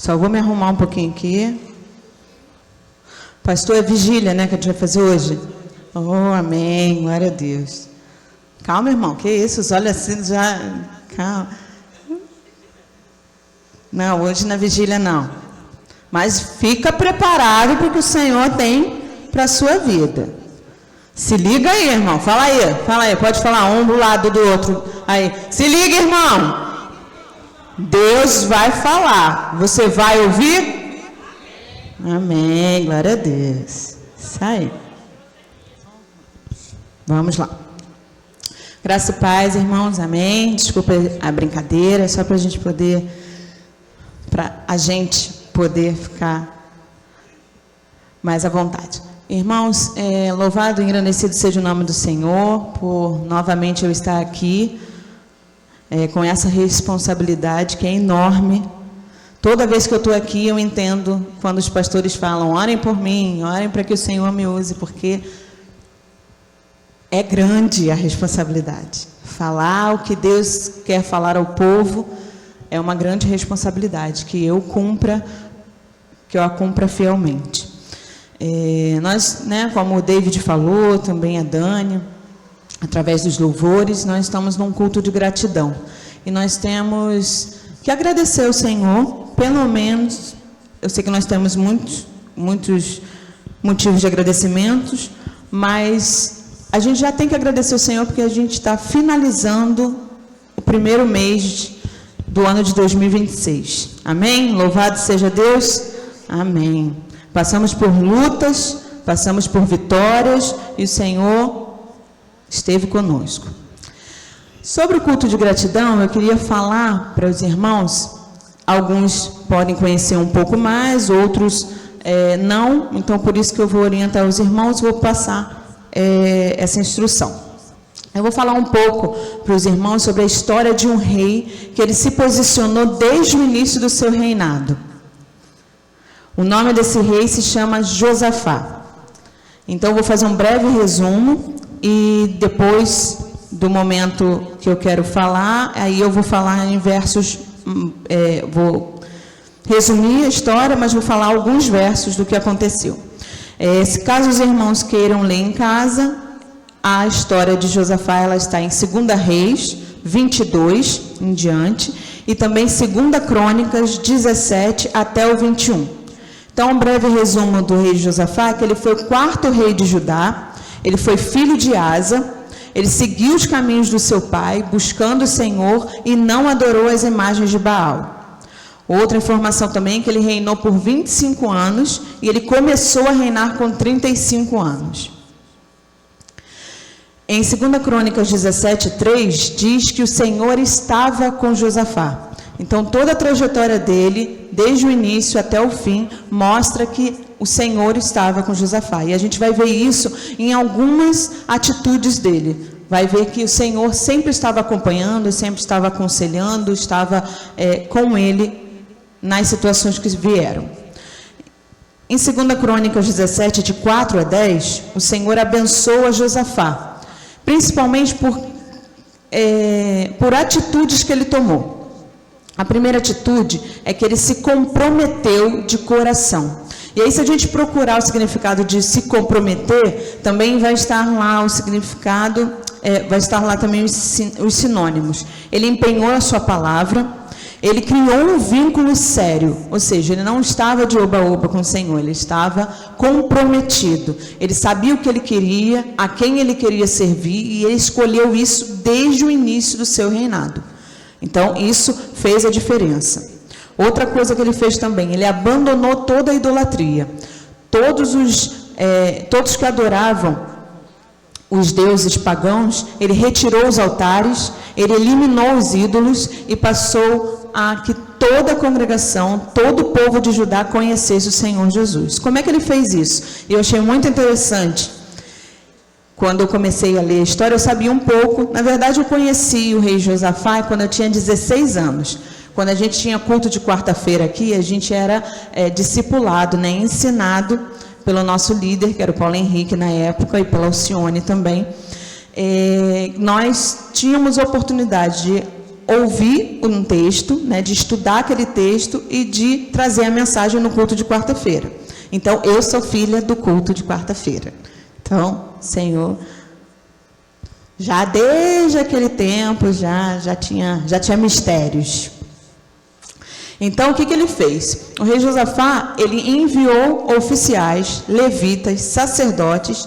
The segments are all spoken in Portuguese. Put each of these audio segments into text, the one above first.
Só vou me arrumar um pouquinho aqui. Pastor, é vigília, né, que a gente vai fazer hoje? Oh, amém, glória a Deus. Calma, irmão, que isso? Os olhos assim já... Calma. Não, hoje na vigília não. Mas fica preparado para o que o Senhor tem para a sua vida. Se liga aí, irmão. Fala aí. Pode falar um do lado do outro. Aí, se liga, irmão. Deus vai falar. Você vai ouvir? Amém. Glória a Deus. Isso aí. Vamos lá. Graça e paz, irmãos. Amém. Desculpa a brincadeira, só para a gente poder ficar mais à vontade. Irmãos, louvado e engrandecido seja o nome do Senhor, por novamente eu estar aqui, com essa responsabilidade que é enorme. Toda vez que eu estou aqui, eu entendo quando os pastores falam, orem por mim, orem para que o Senhor me use, porque é grande a responsabilidade. Falar o que Deus quer falar ao povo é uma grande responsabilidade, que eu a cumpra fielmente. Nós, né, como o David falou, também a Dani, através dos louvores, nós estamos num culto de gratidão. E nós temos que agradecer ao Senhor, pelo menos, eu sei que nós temos muitos motivos de agradecimentos, mas a gente já tem que agradecer ao Senhor porque a gente está finalizando o primeiro mês do ano de 2026. Amém? Louvado seja Deus. Amém. Passamos por lutas, passamos por vitórias e o Senhor esteve conosco. Sobre o culto de gratidão, eu queria falar para os irmãos, alguns podem conhecer um pouco mais, outros não, então por isso que eu vou orientar os irmãos, vou passar essa instrução. Eu vou falar um pouco para os irmãos sobre a história de um rei que ele se posicionou desde o início do seu reinado. O nome desse rei se chama Josafá. Então, eu vou fazer um breve resumo e depois do momento que eu quero falar, aí eu vou falar em versos, vou resumir a história, mas vou falar alguns versos do que aconteceu. Se caso os irmãos queiram ler em casa, a história de Josafá, ela está em 2 Reis 22 em diante e também 2 Crônicas 17 até o 21. Então, um breve resumo do rei Josafá, que ele foi o 4º rei de Judá, ele foi filho de Asa, ele seguiu os caminhos do seu pai, buscando o Senhor e não adorou as imagens de Baal. Outra informação também é que ele reinou por 25 anos e ele começou a reinar com 35 anos. Em 2 Crônicas 17:3 diz que o Senhor estava com Josafá. Então, toda a trajetória dele, desde o início até o fim, mostra que o Senhor estava com Josafá. E a gente vai ver isso em algumas atitudes dele. Vai ver que o Senhor sempre estava acompanhando, sempre estava aconselhando, estava com ele nas situações que vieram. Em 2 Crônicas 17, de 4 a 10, o Senhor abençoa Josafá, principalmente por atitudes que ele tomou. A primeira atitude é que ele se comprometeu de coração. E aí, se a gente procurar o significado de se comprometer, também vai estar lá o significado, vai estar lá também os sinônimos. Ele empenhou a sua palavra, ele criou um vínculo sério, ou seja, ele não estava de oba-oba com o Senhor, ele estava comprometido. Ele sabia o que ele queria, a quem ele queria servir, e ele escolheu isso desde o início do seu reinado. Então, isso fez a diferença. Outra coisa que ele fez também, ele abandonou toda a idolatria. Todos que adoravam os deuses pagãos, ele retirou os altares, ele eliminou os ídolos e passou a que toda a congregação, todo o povo de Judá conhecesse o Senhor Jesus. Como é que ele fez isso? Eu achei muito interessante. Quando eu comecei a ler a história, eu sabia um pouco. Na verdade, eu conheci o rei Josafá quando eu tinha 16 anos. Quando a gente tinha culto de quarta-feira aqui, a gente era discipulado, né, ensinado pelo nosso líder, que era o Paulo Henrique na época, e pela Alcione também. Nós tínhamos a oportunidade de ouvir um texto, né, de estudar aquele texto e de trazer a mensagem no culto de quarta-feira. Então, eu sou filha do culto de quarta-feira. Então, Senhor, já desde aquele tempo, já tinha mistérios. Então, o que ele fez? O rei Josafá, ele enviou oficiais, levitas, sacerdotes,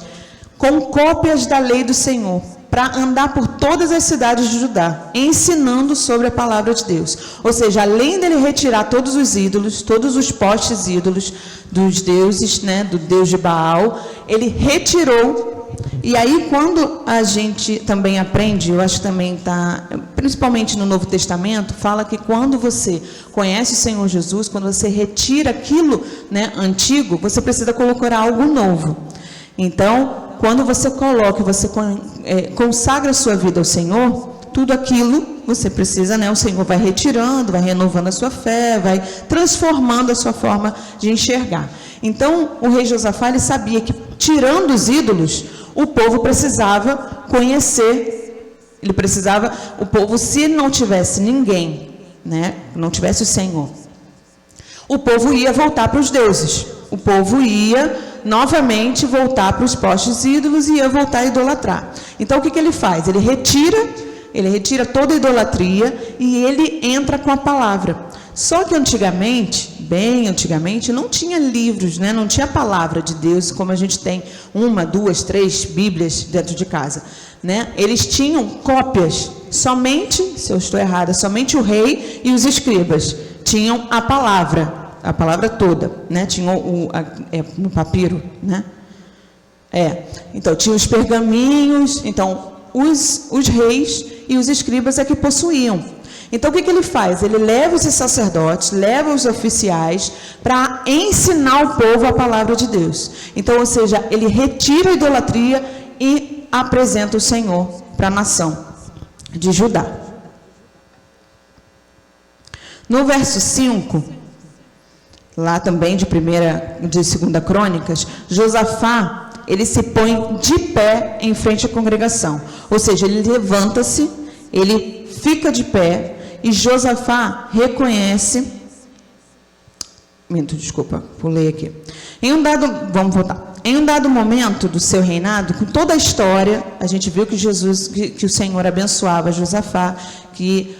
com cópias da lei do Senhor, para andar por todas as cidades de Judá, ensinando sobre a palavra de Deus. Ou seja, além dele retirar todos os ídolos, todos os postes ídolos dos deuses, né, do Deus de Baal, ele retirou. E aí, quando a gente também aprende, eu acho que também está, principalmente no Novo Testamento, fala que quando você conhece o Senhor Jesus, quando você retira aquilo, né, antigo, você precisa colocar algo novo. Então, quando você coloca, você consagra a sua vida ao Senhor, tudo aquilo você precisa, né, o Senhor vai retirando, vai renovando a sua fé, vai transformando a sua forma de enxergar. Então, o rei Josafá, ele sabia que, tirando os ídolos, o povo precisava conhecer, o povo, se não tivesse ninguém, né, não tivesse o Senhor, o povo ia voltar para os deuses, o povo ia novamente voltar para os postes ídolos e ia voltar a idolatrar. Então, o que ele faz? Ele retira toda a idolatria e ele entra com a palavra. Só que antigamente, bem antigamente, não tinha livros, né? Não tinha a palavra de Deus, como a gente tem 1, 2, 3 Bíblias dentro de casa, né? Eles tinham cópias, somente, se eu estou errada, somente o rei e os escribas tinham a palavra toda, né? Tinha no papiro, né? Então tinha os pergaminhos, então os reis e os escribas é que possuíam. Então, o que ele faz? Ele leva os sacerdotes, leva os oficiais para ensinar o povo a palavra de Deus. Então, ou seja, ele retira a idolatria e apresenta o Senhor para a nação de Judá. No verso 5, lá também de 2 Crônicas, Josafá, ele se põe de pé em frente à congregação. Ou seja, ele levanta-se, ele fica de pé, e Josafá reconhece, pulei aqui. Em um dado momento do seu reinado, com toda a história, a gente viu que o Senhor abençoava Josafá, que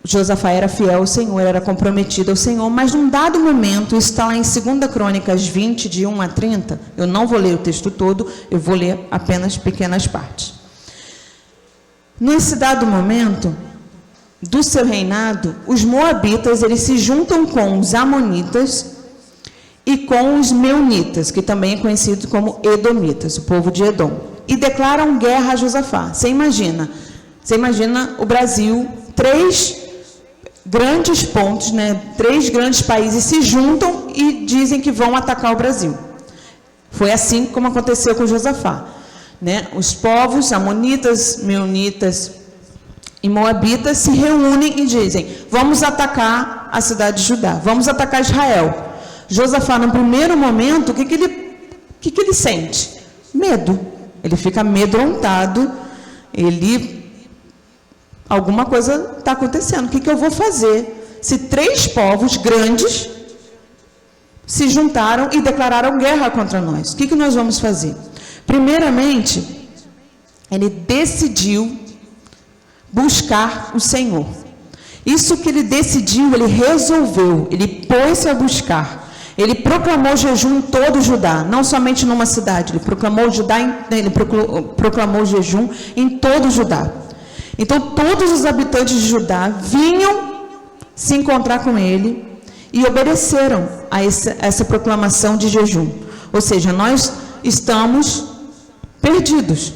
Josafá era fiel ao Senhor, era comprometido ao Senhor, mas num dado momento, isso está lá em 2 Crônicas 20, de 1 a 30, eu não vou ler o texto todo, eu vou ler apenas pequenas partes. Nesse dado momento do seu reinado, os moabitas, eles se juntam com os amonitas e com os meunitas, que também é conhecido como edomitas, o povo de Edom, e declaram guerra a Josafá. Você imagina o Brasil, 3 grandes pontos, né, 3 grandes países se juntam e dizem que vão atacar o Brasil. Foi assim como aconteceu com Josafá, né? Os povos amonitas, meunitas e moabitas se reúnem e dizem: vamos atacar a cidade de Judá, vamos atacar Israel. Josafá, no primeiro momento, o que ele sente? Medo. Ele fica amedrontado, alguma coisa está acontecendo, o que eu vou fazer? Se 3 povos grandes se juntaram e declararam guerra contra nós, o que nós vamos fazer? Primeiramente, ele decidiu buscar o Senhor. Isso que ele decidiu, ele resolveu, ele pôs-se a buscar. Ele proclamou jejum em todo o Judá, não somente numa cidade, ele proclamou jejum em todo o Judá. Então, todos os habitantes de Judá vinham se encontrar com ele e obedeceram a essa proclamação de jejum. Ou seja, nós estamos perdidos.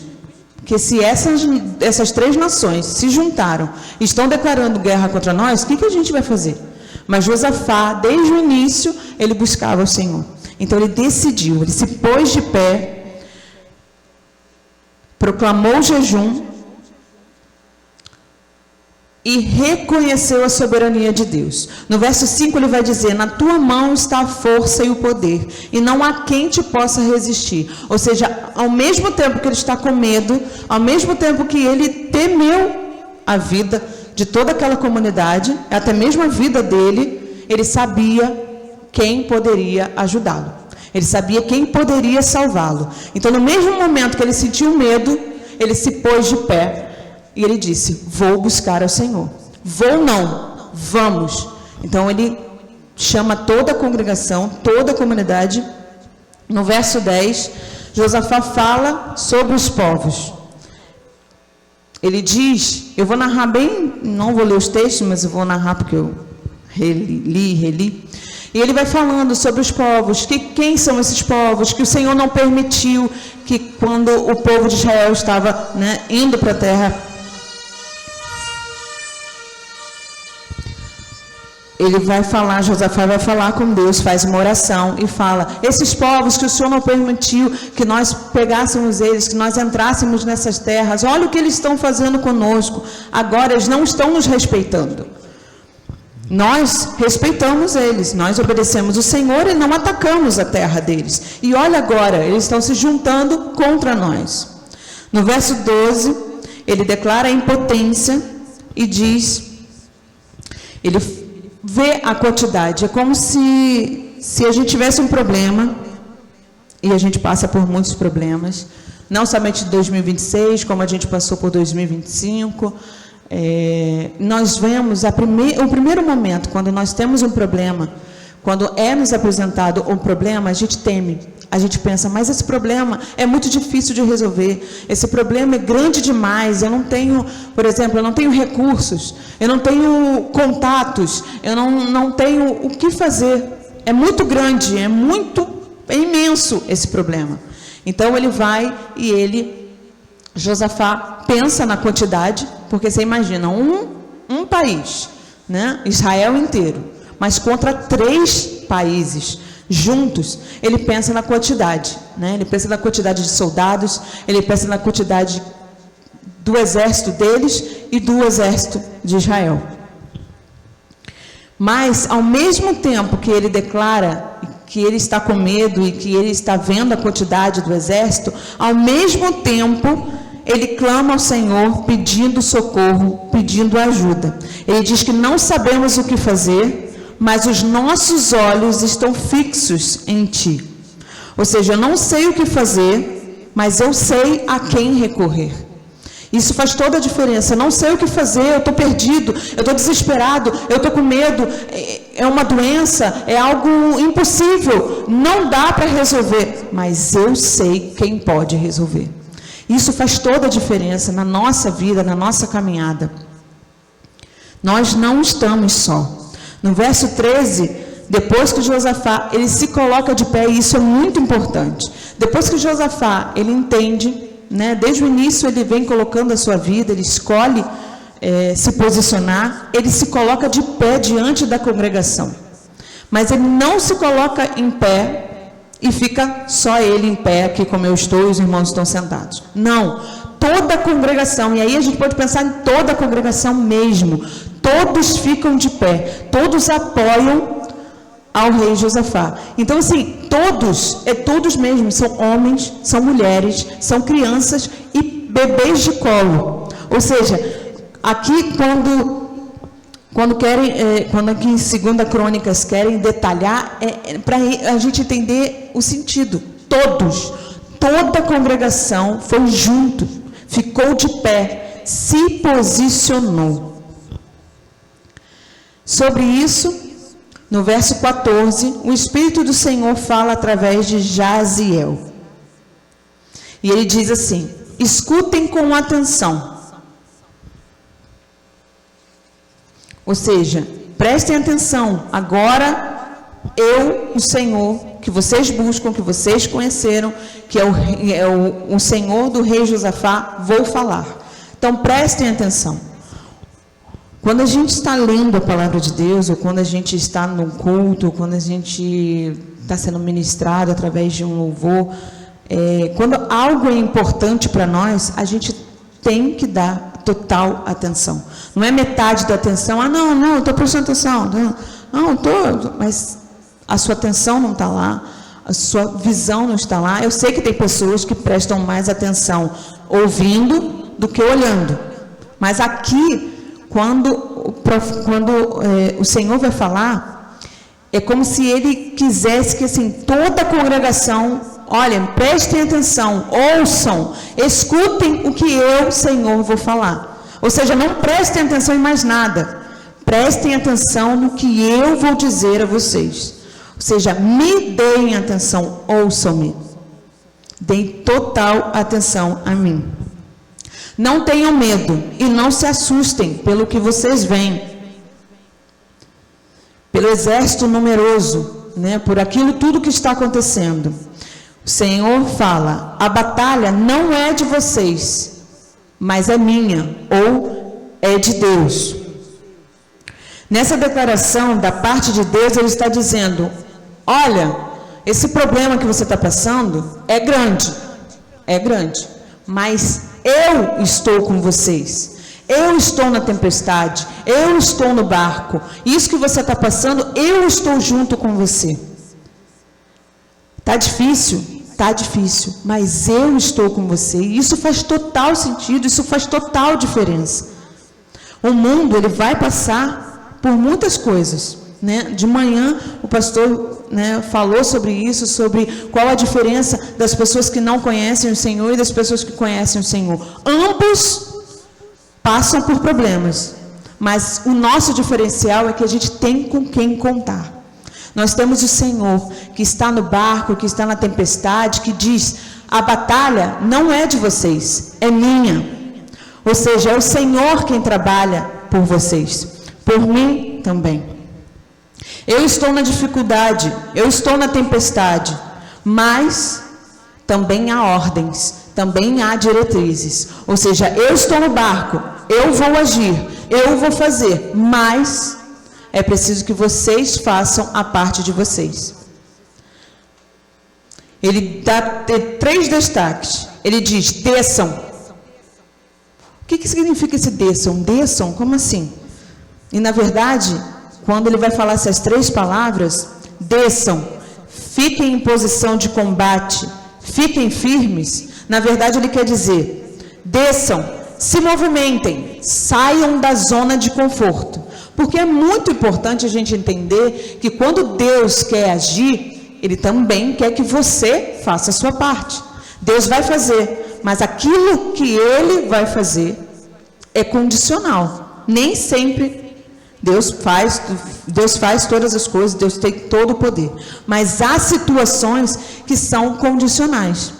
Porque se essas 3 nações se juntaram, estão declarando guerra contra nós, o que a gente vai fazer? Mas Josafá, desde o início, ele buscava o Senhor. Então ele decidiu, ele se pôs de pé, proclamou jejum e reconheceu a soberania de Deus. No verso 5 ele vai dizer: na tua mão está a força e o poder, e não há quem te possa resistir. Ou seja, ao mesmo tempo que ele está com medo, ao mesmo tempo que ele temeu a vida, de toda aquela comunidade, até mesmo a vida dele, ele sabia quem poderia ajudá-lo. Ele sabia quem poderia salvá-lo. Então, no mesmo momento que ele sentiu medo, ele se pôs de pé e ele disse: vou buscar ao Senhor. Vou não, vamos. Então, ele chama toda a congregação, toda a comunidade. No verso 10, Josafá fala sobre os povos. Ele diz, eu vou narrar bem, não vou ler os textos, mas eu vou narrar porque eu reli. E ele vai falando sobre os povos, quem são esses povos, que o Senhor não permitiu que quando o povo de Israel estava, indo para a terra, ele vai falar, Josafá vai falar com Deus, faz uma oração e fala: esses povos que o Senhor não permitiu que nós pegássemos eles, que nós entrássemos nessas terras, olha o que eles estão fazendo conosco, agora eles não estão nos respeitando. Nós respeitamos eles, nós obedecemos o Senhor e não atacamos a terra deles. E olha agora, eles estão se juntando contra nós. No verso 12, ele declara a impotência e diz, ele vê a quantidade, é como se a gente tivesse um problema, e a gente passa por muitos problemas, não somente de 2026, como a gente passou por 2025, nós vemos o primeiro momento, quando nós temos um problema, quando é nos apresentado um problema, a gente teme, a gente pensa, mas esse problema é muito difícil de resolver, esse problema é grande demais, eu não tenho, por exemplo, eu não tenho recursos, eu não tenho contatos, eu não tenho o que fazer, é muito grande, é imenso esse problema. Então ele vai e Josafá pensa na quantidade, porque você imagina, um país, Israel inteiro, mas contra 3 países juntos, ele pensa na quantidade, ele pensa na quantidade de soldados, ele pensa na quantidade do exército deles e do exército de Israel. Mas, ao mesmo tempo que ele declara que ele está com medo e que ele está vendo a quantidade do exército, ao mesmo tempo ele clama ao Senhor pedindo socorro, pedindo ajuda. Ele diz que não sabemos o que fazer, mas os nossos olhos estão fixos em Ti. Ou seja, eu não sei o que fazer, mas eu sei a quem recorrer. Isso faz toda a diferença. Eu não sei o que fazer, eu estou perdido, eu estou desesperado, eu estou com medo, é uma doença, é algo impossível, não dá para resolver, mas eu sei quem pode resolver. Isso faz toda a diferença na nossa vida, na nossa caminhada. Nós não estamos só. No verso 13, depois que Josafá, ele se coloca de pé, e isso é muito importante. Depois que Josafá, ele entende, desde o início ele vem colocando a sua vida, ele escolhe se posicionar, ele se coloca de pé diante da congregação. Mas ele não se coloca em pé e fica só ele em pé, aqui como eu estou e os irmãos estão sentados. Não, toda a congregação, e aí a gente pode pensar em toda a congregação mesmo, todos ficam de pé, todos apoiam ao rei Josafá. Então, assim, todos mesmo, são homens, são mulheres, são crianças e bebês de colo. Ou seja, aqui quando aqui em 2 Crônicas querem detalhar, para a gente entender o sentido. Toda a congregação foi junto, ficou de pé, se posicionou. Sobre isso, no verso 14, o Espírito do Senhor fala através de Jaziel. E ele diz assim: escutem com atenção. Ou seja, prestem atenção, agora o Senhor, que vocês buscam, que vocês conheceram, que é o Senhor do rei Josafá, vou falar. Então, prestem atenção. Quando a gente está lendo a palavra de Deus, ou quando a gente está no culto, ou quando a gente está sendo ministrado através de um louvor, quando algo é importante para nós, a gente tem que dar total atenção. Não é metade da atenção, não, eu estou prestando atenção, mas a sua atenção não está lá, a sua visão não está lá. Eu sei que tem pessoas que prestam mais atenção ouvindo do que olhando, mas aqui, quando o Senhor vai falar, é como se ele quisesse que assim, toda a congregação, olhem, prestem atenção, ouçam, escutem o que eu, Senhor, vou falar. Ou seja, não prestem atenção em mais nada, prestem atenção no que eu vou dizer a vocês. Ou seja, me deem atenção, ouçam-me, deem total atenção a mim. Não tenham medo e não se assustem pelo que vocês veem, pelo exército numeroso, né, por aquilo tudo que está acontecendo. O Senhor fala, a batalha não é de vocês, mas é minha, ou é de Deus. Nessa declaração da parte de Deus, ele está dizendo, olha, esse problema que você está passando é grande, mas eu estou com vocês, eu estou na tempestade, eu estou no barco, isso que você está passando, eu estou junto com você. Está difícil, mas eu estou com você, e isso faz total sentido, isso faz total diferença. O mundo, ele vai passar por muitas coisas, né? De manhã, o pastor, né, falou sobre isso, sobre qual a diferença das pessoas que não conhecem o Senhor e das pessoas que conhecem o Senhor. Ambos passam por problemas, mas o nosso diferencial é que a gente tem com quem contar. Nós temos o Senhor, que está no barco, que está na tempestade, que diz, a batalha não é de vocês, é minha. Ou seja, é o Senhor quem trabalha por vocês, por mim também. Eu estou na dificuldade, eu estou na tempestade, mas também há ordens, também há diretrizes. Ou seja, eu estou no barco, eu vou agir, eu vou fazer, mas é preciso que vocês façam a parte de vocês. Ele dá 3 destaques. Ele diz, desçam. O que significa esse desçam? Desçam? Como assim? E na verdade, quando ele vai falar essas 3 palavras, desçam, fiquem em posição de combate, fiquem firmes, na verdade ele quer dizer, desçam, se movimentem, saiam da zona de conforto. Porque é muito importante a gente entender que quando Deus quer agir, Ele também quer que você faça a sua parte. Deus vai fazer, mas aquilo que Ele vai fazer é condicional. Nem sempre Deus faz todas as coisas, Deus tem todo o poder. Mas há situações que são condicionais.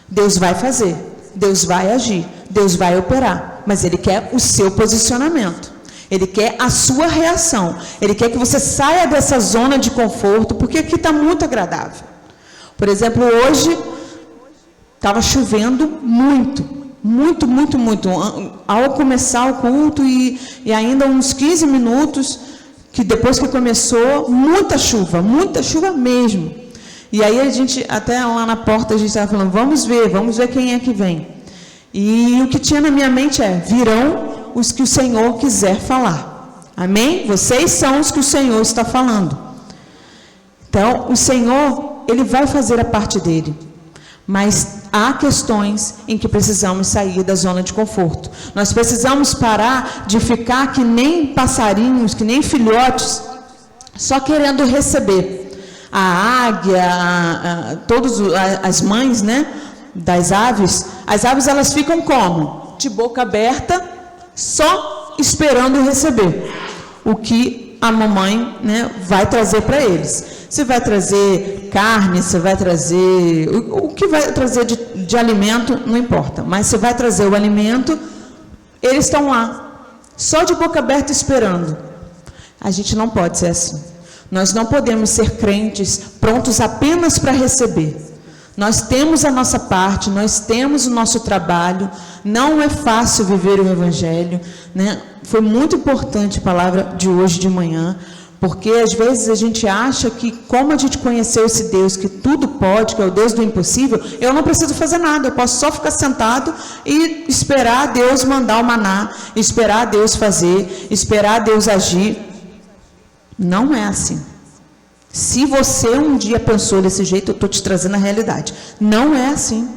Deus vai fazer, Deus vai agir, Deus vai operar, mas Ele quer o seu posicionamento. Ele quer a sua reação. Ele quer que você saia dessa zona de conforto, porque aqui está muito agradável. Por exemplo, hoje estava chovendo muito. Ao começar o culto e ainda uns 15 minutos, que depois que começou, muita chuva mesmo. E aí a gente, até lá na porta, a gente estava falando, vamos ver quem é que vem. E o que tinha na minha mente é, virão os que o Senhor quiser falar. Amém? Vocês são os que o Senhor está falando. Então, o Senhor, Ele vai fazer a parte dele. Mas há questões em que precisamos sair da zona de conforto. Nós precisamos parar de ficar que nem passarinhos, que nem filhotes, só querendo receber. A águia, todas as mães, né, das aves, as aves elas ficam como? De boca aberta, só esperando receber o que a mamãe, né, vai trazer para eles. Se vai trazer carne, se vai trazer... O que vai trazer de alimento, não importa. Mas se vai trazer o alimento, eles estão lá, só de boca aberta esperando. A gente não pode ser assim. Nós não podemos ser crentes prontos apenas para receber. Nós temos a nossa parte, nós temos o nosso trabalho. Não é fácil viver o Evangelho, né? Foi muito importante a palavra de hoje de manhã, porque às vezes a gente acha que, como a gente conheceu esse Deus que tudo pode, que é o Deus do impossível, eu não preciso fazer nada, eu posso só ficar sentado e esperar Deus mandar o maná, esperar Deus fazer, esperar Deus agir. Não é assim. Se você um dia pensou desse jeito, eu estou te trazendo a realidade. Não é assim.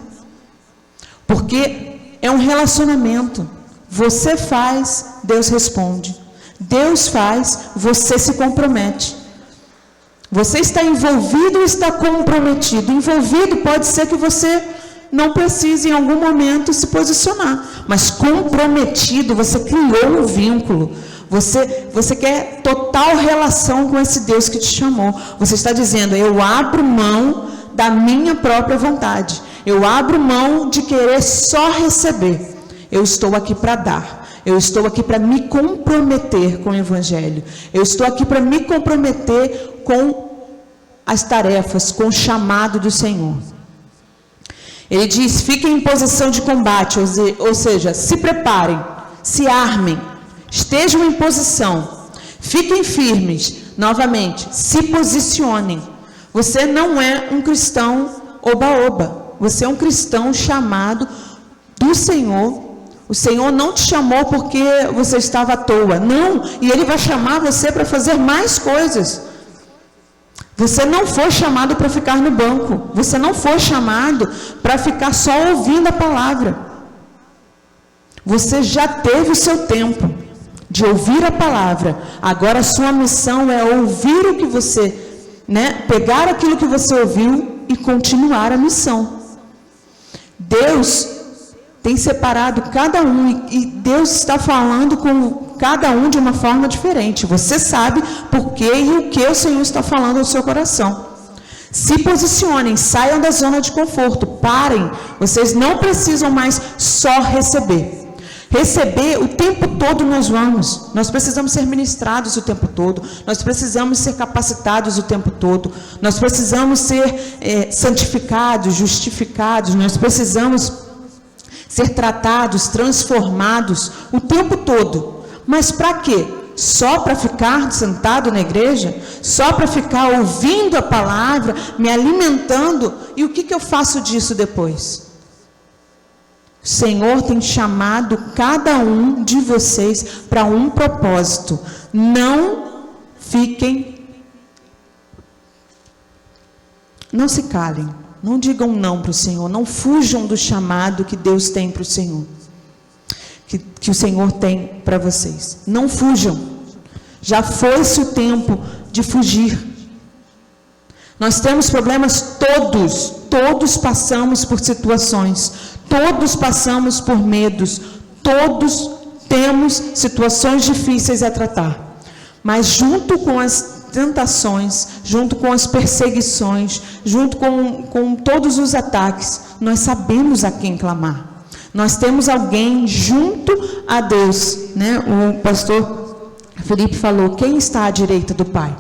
Porque é um relacionamento. Você faz, Deus responde. Deus faz, você se compromete. Você está envolvido ou está comprometido? Envolvido pode ser que você não precise em algum momento se posicionar, mas comprometido, você criou um vínculo. Você quer total relação com esse Deus que te chamou. Você está dizendo, eu abro mão da minha própria vontade. Eu abro mão de querer só receber. Eu estou aqui para dar. Eu estou aqui para me comprometer com o Evangelho. Eu estou aqui para me comprometer com as tarefas, com o chamado do Senhor. Ele diz, fiquem em posição de combate, ou seja, se preparem, se armem, estejam em posição, fiquem firmes, novamente, se posicionem. Você não é um cristão oba-oba, você é um cristão chamado do Senhor. O Senhor não te chamou porque você estava à toa, não, e Ele vai chamar você para fazer mais coisas. Você não foi chamado para ficar no banco, você não foi chamado para ficar só ouvindo a palavra. Você já teve o seu tempo de ouvir a palavra, agora a sua missão é ouvir o que você, pegar aquilo que você ouviu e continuar a missão. Deus tem separado cada um e Deus está falando com cada um de uma forma diferente. Você sabe por que e o que o Senhor está falando ao seu coração. Se posicionem, saiam da zona de conforto, parem. Vocês não precisam mais só receber. Receber o tempo todo nós precisamos ser ministrados o tempo todo, nós precisamos ser capacitados o tempo todo, nós precisamos ser santificados, justificados, nós precisamos ser tratados, transformados o tempo todo. Mas para quê? Só para ficar sentado na igreja? Só para ficar ouvindo a palavra, me alimentando? E o que eu faço disso depois? O Senhor tem chamado cada um de vocês para um propósito. Não se calem. Não digam não para o Senhor, não fujam do chamado que Deus tem para o Senhor, que o Senhor tem para vocês. Não fujam, já foi-se o tempo de fugir. Nós temos problemas todos passamos por situações, todos passamos por medos, todos temos situações difíceis a tratar, mas junto com as tentações, junto com as perseguições, junto com todos os ataques, nós sabemos a quem clamar. Nós temos alguém junto a Deus, O pastor Felipe falou, quem está à direita do Pai?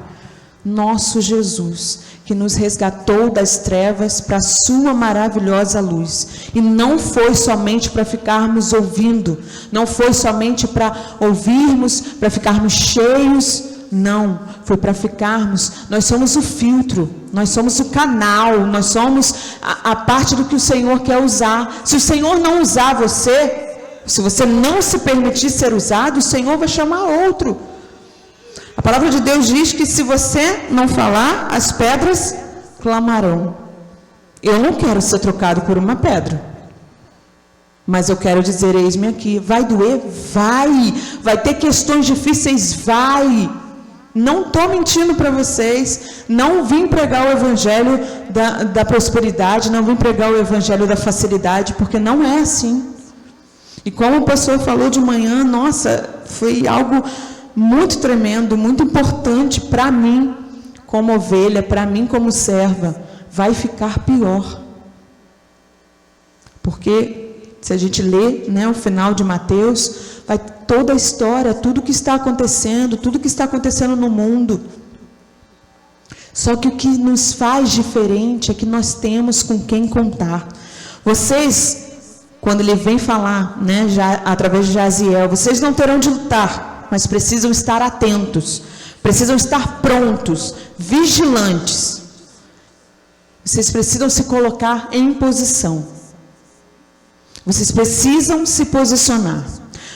Nosso Jesus, que nos resgatou das trevas para a sua maravilhosa luz. E não foi somente para ficarmos ouvindo, não foi somente para ouvirmos, para ficarmos cheios. Não, foi para ficarmos, nós somos o filtro, nós somos o canal, nós somos a parte do que o Senhor quer usar. Se o Senhor não usar você, se você não se permitir ser usado, o Senhor vai chamar outro. A palavra de Deus diz que se você não falar, as pedras clamarão. Eu não quero ser trocado por uma pedra, mas eu quero dizer, eis-me aqui. Vai doer? Vai ter questões difíceis? Vai. Não estou mentindo para vocês, não vim pregar o evangelho da prosperidade, não vim pregar o evangelho da facilidade, porque não é assim. E como o pastor falou de manhã, nossa, foi algo muito tremendo, muito importante para mim como ovelha, para mim como serva. Vai ficar pior. Porque se a gente lê, o final de Mateus, vai toda a história, tudo que está acontecendo, tudo que está acontecendo no mundo. Só que o que nos faz diferente é que nós temos com quem contar. Vocês, quando ele vem falar, já através de Jaziel, vocês não terão de lutar, mas precisam estar atentos, precisam estar prontos, vigilantes. Vocês precisam se colocar em posição. Vocês precisam se posicionar.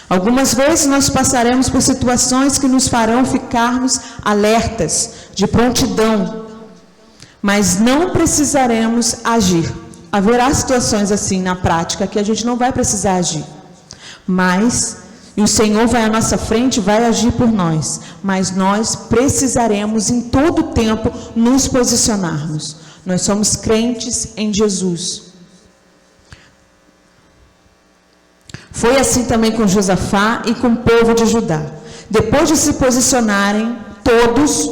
Algumas vezes nós passaremos por situações que nos farão ficarmos alertas, de prontidão, mas não precisaremos agir. Haverá situações assim na prática que a gente não vai precisar agir. E o Senhor vai à nossa frente, vai agir por nós, mas nós precisaremos em todo tempo nos posicionarmos. Nós somos crentes em Jesus. Foi assim também com Josafá e com o povo de Judá. Depois de se posicionarem, todos,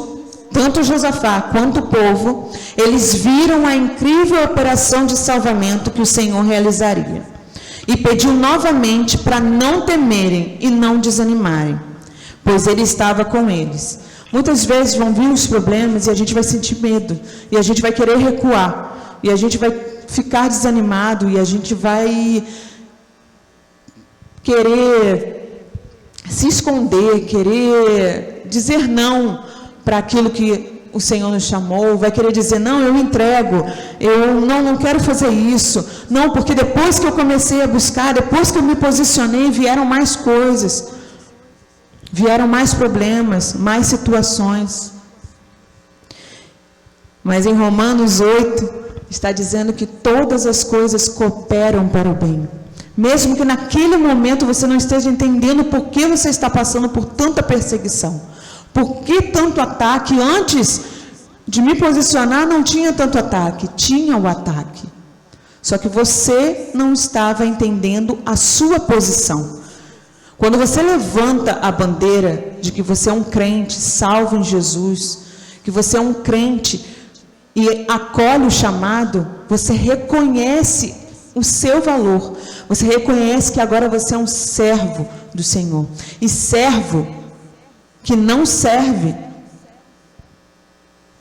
tanto Josafá quanto o povo, eles viram a incrível operação de salvamento que o Senhor realizaria. E pediu novamente para não temerem e não desanimarem, pois Ele estava com eles. Muitas vezes vão vir os problemas e a gente vai sentir medo, e a gente vai querer recuar, e a gente vai ficar desanimado, e a gente vai querer se esconder, querer dizer não para aquilo que o Senhor nos chamou, vai querer dizer, não, eu entrego, eu não quero fazer isso, não, porque depois que eu comecei a buscar, depois que eu me posicionei, vieram mais coisas, vieram mais problemas, mais situações. Mas em Romanos 8, está dizendo que todas as coisas cooperam para o bem. Mesmo que naquele momento você não esteja entendendo por que você está passando por tanta perseguição. Por que tanto ataque? Antes de me posicionar não tinha tanto ataque, tinha o ataque. Só que você não estava entendendo a sua posição. Quando você levanta a bandeira de que você é um crente salvo em Jesus, que você é um crente e acolhe o chamado, você reconhece o seu valor. Você reconhece que agora você é um servo do Senhor. E servo que não serve,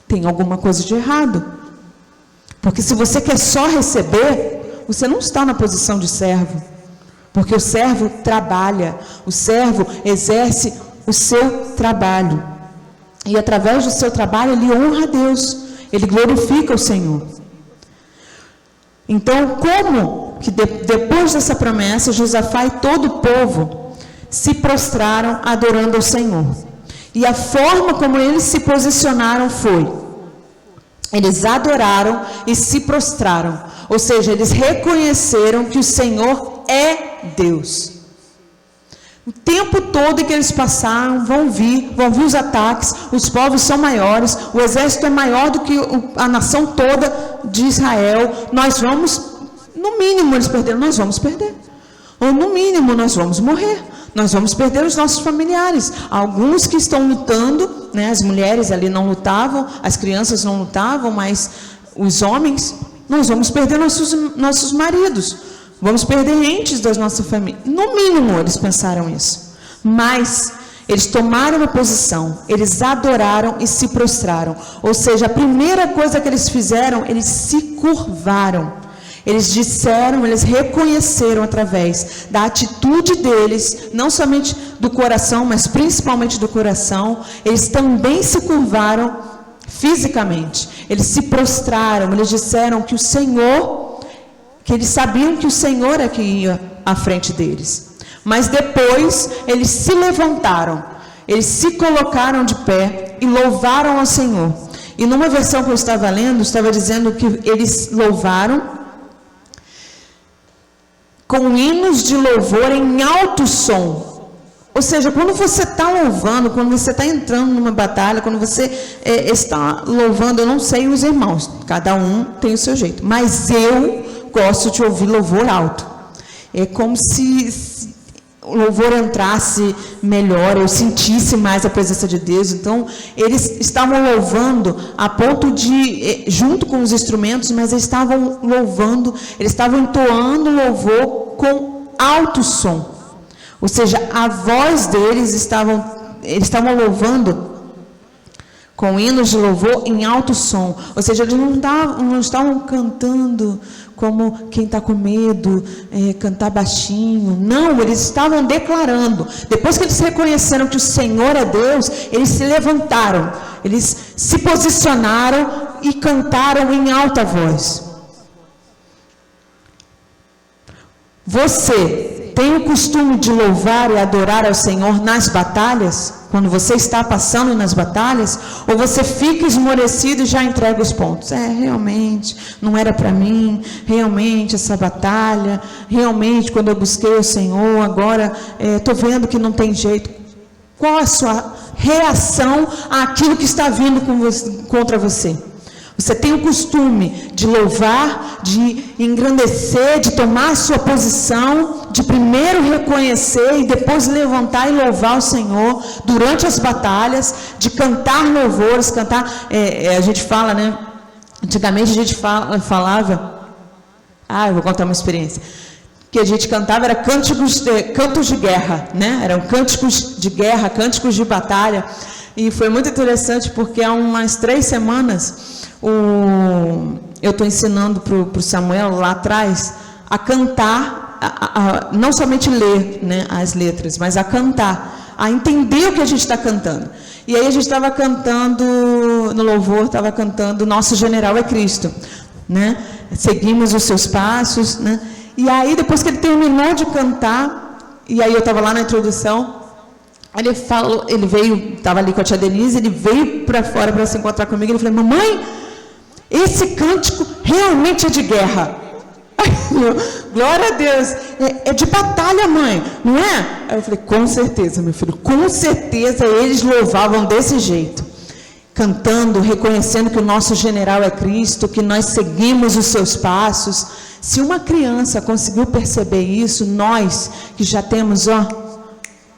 tem alguma coisa de errado. Porque se você quer só receber, você não está na posição de servo. Porque o servo trabalha, o servo exerce o seu trabalho. E através do seu trabalho, ele honra a Deus, ele glorifica o Senhor. Então, como que depois dessa promessa, Josafá e todo o povo se prostraram adorando ao Senhor? E a forma como eles se posicionaram foi: eles adoraram e se prostraram. Ou seja, eles reconheceram que o Senhor é Deus. O tempo todo que eles passaram, vão vir os ataques, os povos são maiores, o exército é maior do que a nação toda de Israel. Nós vamos, no mínimo eles perderam, nós vamos perder. Ou no mínimo nós vamos morrer. Nós vamos perder os nossos familiares. Alguns que estão lutando, né, as mulheres ali não lutavam, as crianças não lutavam, mas os homens, nós vamos perder nossos maridos. Vamos perder entes da nossa família. No mínimo, eles pensaram isso. Mas eles tomaram uma posição, eles adoraram e se prostraram. Ou seja, a primeira coisa que eles fizeram, eles se curvaram. Eles disseram, eles reconheceram através da atitude deles, não somente do coração, mas principalmente do coração, eles também se curvaram fisicamente. Eles se prostraram, eles disseram que o Senhor, que eles sabiam que o Senhor é que ia à frente deles. Mas depois eles se levantaram, eles se colocaram de pé e louvaram ao Senhor. E numa versão que eu estava lendo, estava dizendo que eles louvaram com hinos de louvor em alto som. Ou seja, quando você está louvando, quando você está entrando numa batalha, quando você está louvando, eu não sei os irmãos, cada um tem o seu jeito, mas eu gosto de ouvir louvor alto. É como se o louvor entrasse melhor, eu sentisse mais a presença de Deus. Então, eles estavam louvando a ponto de, junto com os instrumentos, mas eles estavam louvando, eles estavam entoando louvor com alto som. Ou seja, a voz deles eles estavam louvando com hinos de louvor em alto som. Ou seja, eles não estavam cantando como quem está com medo, cantar baixinho. Não, eles estavam declarando. Depois que eles reconheceram que o Senhor é Deus, eles se levantaram, eles se posicionaram e cantaram em alta voz. Você tem o costume de louvar e adorar ao Senhor nas batalhas? Quando você está passando nas batalhas? Ou você fica esmorecido e já entrega os pontos? Realmente, não era para mim, realmente essa batalha, realmente quando eu busquei o Senhor, agora estou vendo que não tem jeito. Qual a sua reação àquilo que está vindo contra você? Você tem o costume de louvar, de engrandecer, de tomar a sua posição, de primeiro reconhecer e depois levantar e louvar o Senhor durante as batalhas, de cantar louvores, a gente fala, né? Antigamente a gente falava, eu vou contar uma experiência, que a gente cantava era cantos de guerra, né? Eram cânticos de guerra, cânticos de batalha, e foi muito interessante porque há umas 3 semanas eu estou ensinando para o Samuel lá atrás a cantar, não somente ler, né, as letras, mas a cantar, a entender o que a gente está cantando. E aí a gente estava cantando, no louvor, estava cantando Nosso General é Cristo, né? Seguimos os seus passos, né? E aí depois que ele terminou de cantar, e aí eu estava lá na introdução, ele falou, ele veio, estava ali com a tia Denise, ele veio para fora para se encontrar comigo, ele falou: mamãe, esse cântico realmente é de guerra. Glória a Deus, é de batalha, mãe, não é? Aí eu falei: com certeza, meu filho, com certeza eles louvavam desse jeito, cantando, reconhecendo que o nosso general é Cristo, que nós seguimos os seus passos. Se uma criança conseguiu perceber isso, nós que já temos,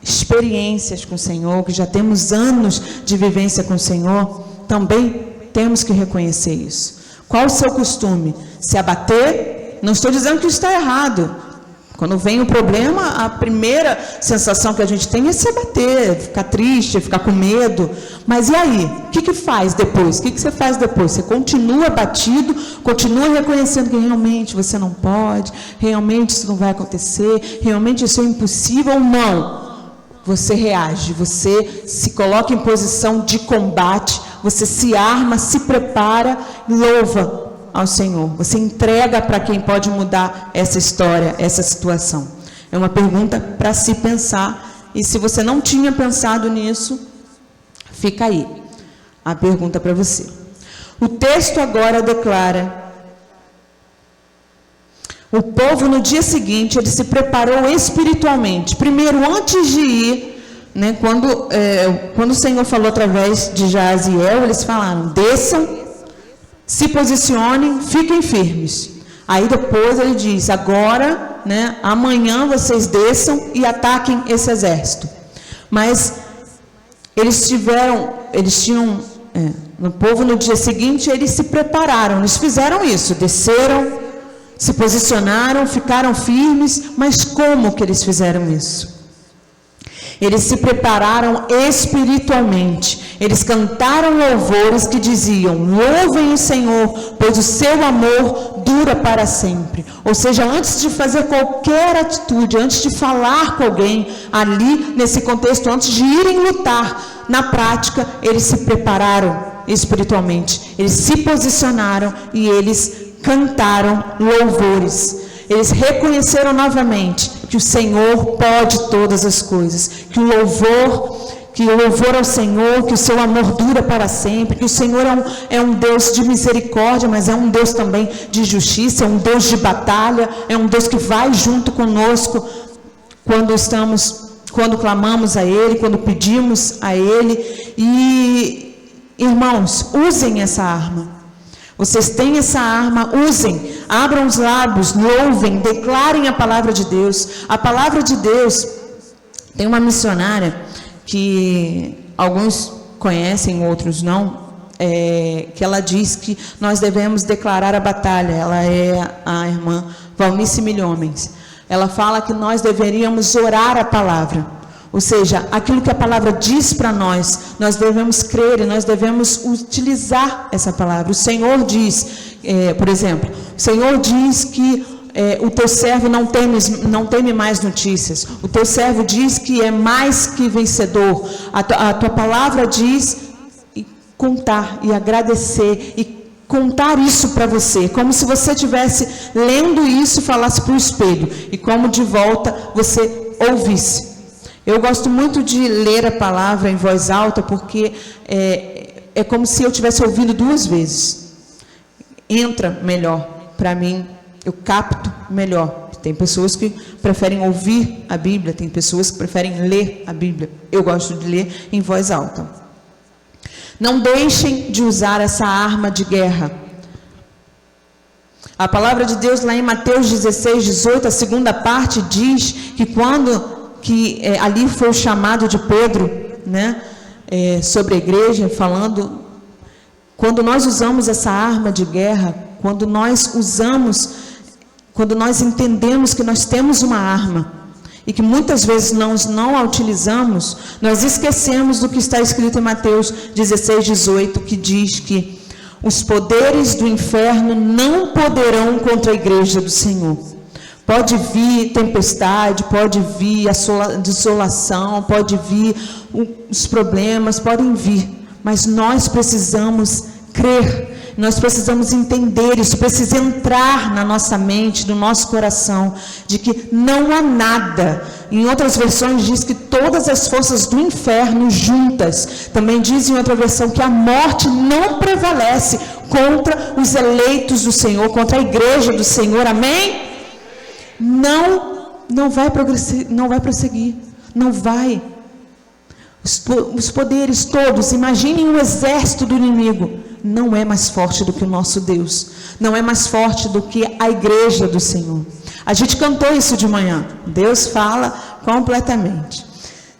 experiências com o Senhor, que já temos anos de vivência com o Senhor, também temos que reconhecer isso. Qual o seu costume? Se abater? Não estou dizendo que isso está errado. Quando vem o problema, a primeira sensação que a gente tem é se abater, ficar triste, ficar com medo. Mas e aí? O que faz depois? O que você faz depois? Você continua abatido, continua reconhecendo que realmente você não pode, realmente isso não vai acontecer, realmente isso é impossível ou não? Você reage, você se coloca em posição de combate, você se arma, se prepara e louva ao Senhor. Você entrega para quem pode mudar essa história, essa situação. É uma pergunta para se pensar. E se você não tinha pensado nisso, fica aí a pergunta para você. O texto agora declara: o povo no dia seguinte, ele se preparou espiritualmente. Primeiro, antes de ir, né, quando o Senhor falou através de Jaziel, eles falaram: desçam, se posicionem, fiquem firmes. Aí depois ele diz: agora, né, amanhã vocês desçam e ataquem esse exército. Mas no povo no dia seguinte, eles se prepararam, eles fizeram isso, desceram, se posicionaram, ficaram firmes. Mas como que eles fizeram isso? Eles se prepararam espiritualmente. Eles cantaram louvores que diziam: louvem o Senhor, pois o seu amor dura para sempre. Ou seja, antes de fazer qualquer atitude, antes de falar com alguém, ali nesse contexto, antes de irem lutar, na prática, eles se prepararam espiritualmente. Eles se posicionaram e eles cantaram louvores. Eles reconheceram novamente que o Senhor pode todas as coisas, que o louvor ao Senhor, que o seu amor dura para sempre, que o Senhor é um Deus de misericórdia, mas é um Deus também de justiça, é um Deus de batalha, é um Deus que vai junto conosco quando clamamos a Ele, quando pedimos a Ele. E, irmãos, usem essa arma. Vocês têm essa arma, usem, abram os lábios, louvem, declarem a palavra de Deus. A palavra de Deus, tem uma missionária que alguns conhecem, outros não, que ela diz que nós devemos declarar a batalha. Ela é a irmã Valnice Milhomens. Ela fala que nós deveríamos orar a palavra. Ou seja, aquilo que a palavra diz para nós devemos crer e nós devemos utilizar essa palavra. O Senhor diz, por exemplo, o Senhor diz que o teu servo não teme mais notícias. O teu servo diz que é mais que vencedor. A tua palavra diz contar e agradecer e contar isso para você, como se você estivesse lendo isso e falasse para o espelho, e como de volta você ouvisse. Eu gosto muito de ler a palavra em voz alta, porque é como se eu estivesse ouvindo 2 vezes. Entra melhor para mim, eu capto melhor. Tem pessoas que preferem ouvir a Bíblia, tem pessoas que preferem ler a Bíblia. Eu gosto de ler em voz alta. Não deixem de usar essa arma de guerra. A palavra de Deus lá em Mateus 16, 18, a segunda parte diz que ali foi o chamado de Pedro, né, sobre a igreja, falando, quando nós usamos essa arma de guerra, quando nós entendemos que nós temos uma arma, e que muitas vezes nós não a utilizamos, nós esquecemos do que está escrito em Mateus 16, 18, que diz que os poderes do inferno não poderão contra a igreja do Senhor. Pode vir tempestade, pode vir a desolação, pode vir os problemas, podem vir, mas nós precisamos crer. Nós precisamos entender isso, precisa entrar na nossa mente, no nosso coração, de que não há nada. Em outras versões diz que todas as forças do inferno juntas. Também diz em outra versão que a morte não prevalece contra os eleitos do Senhor, contra a igreja do Senhor. Amém? Não vai prosseguir, não vai. Os poderes todos, imaginem um exército do inimigo, não é mais forte do que o nosso Deus, não é mais forte do que a igreja do Senhor. A gente cantou isso de manhã, Deus fala completamente,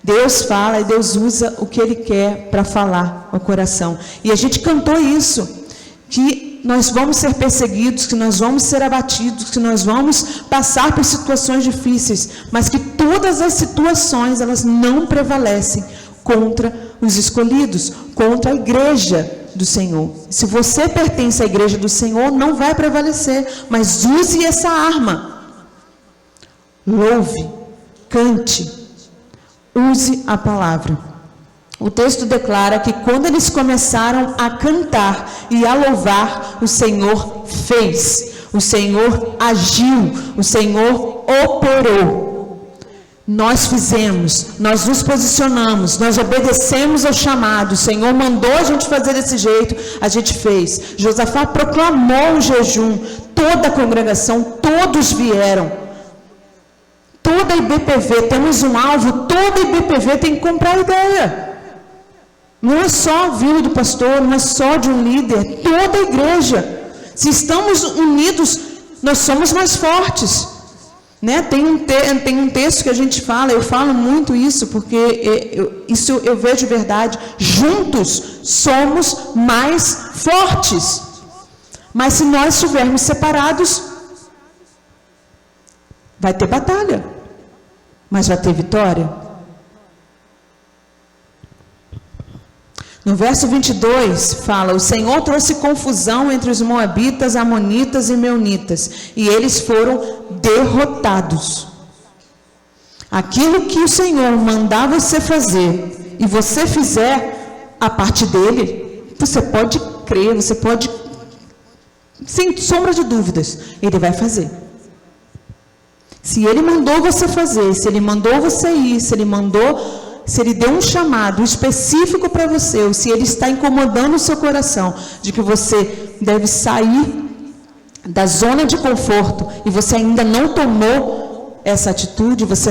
Deus fala e Deus usa o que Ele quer para falar ao coração, e a gente cantou isso, que nós vamos ser perseguidos, que nós vamos ser abatidos, que nós vamos passar por situações difíceis, mas que todas as situações, elas não prevalecem contra os escolhidos, contra a igreja do Senhor. Se você pertence à igreja do Senhor, não vai prevalecer, mas use essa arma. Louve, cante, use a palavra. O texto declara que quando eles começaram a cantar e a louvar, o Senhor fez, o Senhor agiu, o Senhor operou. Nós fizemos, nós nos posicionamos, nós obedecemos ao chamado. O Senhor mandou a gente fazer desse jeito, a gente fez. Josafá proclamou o jejum, toda a congregação, todos vieram. Toda a IBPV, temos um alvo, toda a IBPV tem que comprar ideia. Não é só vindo do pastor, não é só de um líder, toda a igreja. Se estamos unidos, nós somos mais fortes. Né? Tem um texto que a gente fala, eu falo muito isso, porque eu vejo verdade, juntos somos mais fortes, mas se nós estivermos separados, vai ter batalha, mas vai ter vitória. No verso 22 fala, o Senhor trouxe confusão entre os moabitas, amonitas e meunitas, e eles foram derrotados. Aquilo que o Senhor mandar você fazer, e você fizer a parte dele, você pode crer, você pode, sem sombra de dúvidas, ele vai fazer. Se ele mandou você fazer, se ele mandou você ir, se ele deu um chamado específico para você, ou se ele está incomodando o seu coração, de que você deve sair da zona de conforto, e você ainda não tomou essa atitude, você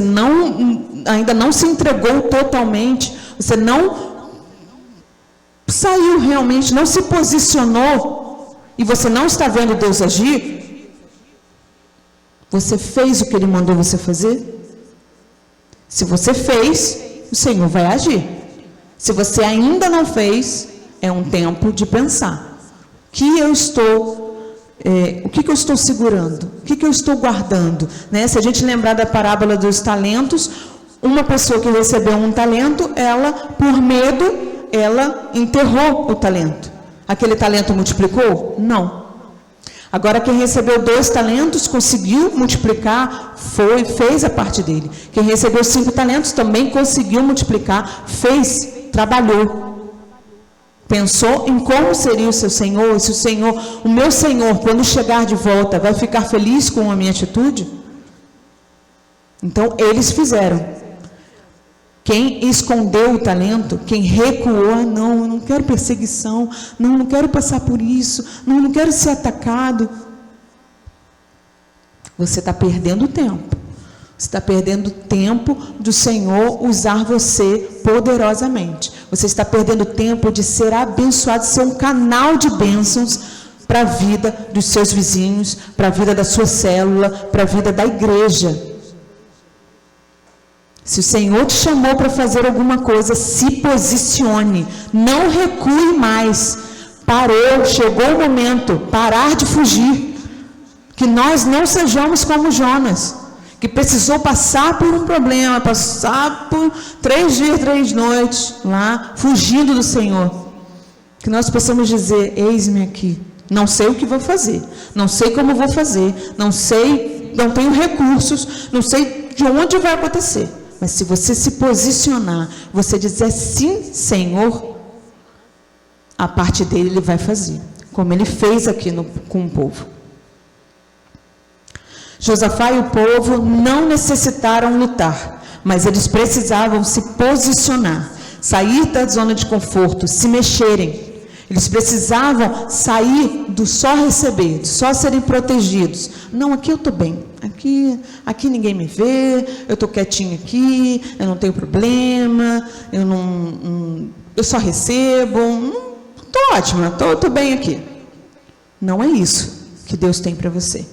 ainda não se entregou totalmente, você não saiu realmente, não se posicionou, e você não está vendo Deus agir, você fez o que ele mandou você fazer? Se você fez, o Senhor vai agir. Se você ainda não fez, é um tempo de pensar. O que eu estou segurando? O que eu estou guardando? Né? Se a gente lembrar da parábola dos talentos, uma pessoa que recebeu um talento, ela, por medo, ela enterrou o talento. Aquele talento multiplicou? Não. Agora, quem recebeu 2 talentos, conseguiu multiplicar, fez a parte dele. Quem recebeu 5 talentos, também conseguiu multiplicar, trabalhou. Pensou em como seria o seu Senhor? Se o meu Senhor, quando chegar de volta, vai ficar feliz com a minha atitude? Então, eles fizeram. Quem escondeu o talento, quem recuou, não, eu não quero perseguição, não quero passar por isso, não quero ser atacado. Você está perdendo tempo. Você está perdendo tempo do Senhor usar você poderosamente. Você está perdendo tempo de ser abençoado, de ser um canal de bênçãos para a vida dos seus vizinhos, para a vida da sua célula, para a vida da igreja. Se o Senhor te chamou para fazer alguma coisa, se posicione, não recue mais. Parou, chegou o momento, parar de fugir. Que nós não sejamos como Jonas, que precisou passar por um problema, passar por 3 dias, 3 noites, lá, fugindo do Senhor. Que nós possamos dizer, eis-me aqui, não sei o que vou fazer, não sei como vou fazer, não sei, não tenho recursos, não sei de onde vai acontecer. Mas se você se posicionar, você dizer sim, Senhor, a parte dele ele vai fazer, como ele fez aqui com o povo. Josafá e o povo não necessitaram lutar, mas eles precisavam se posicionar, sair da zona de conforto, se mexerem. Eles precisavam sair do só receber, do só serem protegidos. Não, aqui eu estou bem, aqui ninguém me vê, eu estou quietinho aqui, eu não tenho problema, eu só recebo, estou ótima, estou bem aqui. Não é isso que Deus tem para você.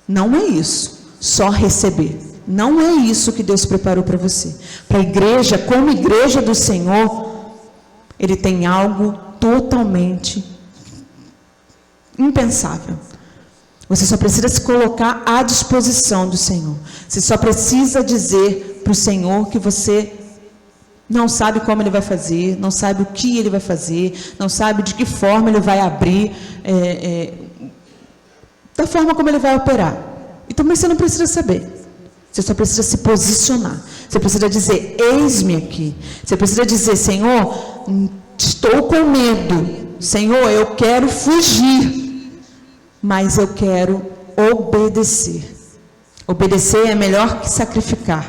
Não é isso, só receber. Não é isso que Deus preparou para você. Para a igreja, como igreja do Senhor, Ele tem algo totalmente impensável. Você só precisa se colocar à disposição do Senhor. Você só precisa dizer para o Senhor que você não sabe como Ele vai fazer, não sabe o que Ele vai fazer, não sabe de que forma Ele vai abrir, da forma como Ele vai operar. E também você não precisa saber. Você só precisa se posicionar. Você precisa dizer, eis-me aqui. Você precisa dizer, Senhor, estou com medo. Senhor, eu quero fugir, mas eu quero obedecer. Obedecer é melhor que sacrificar.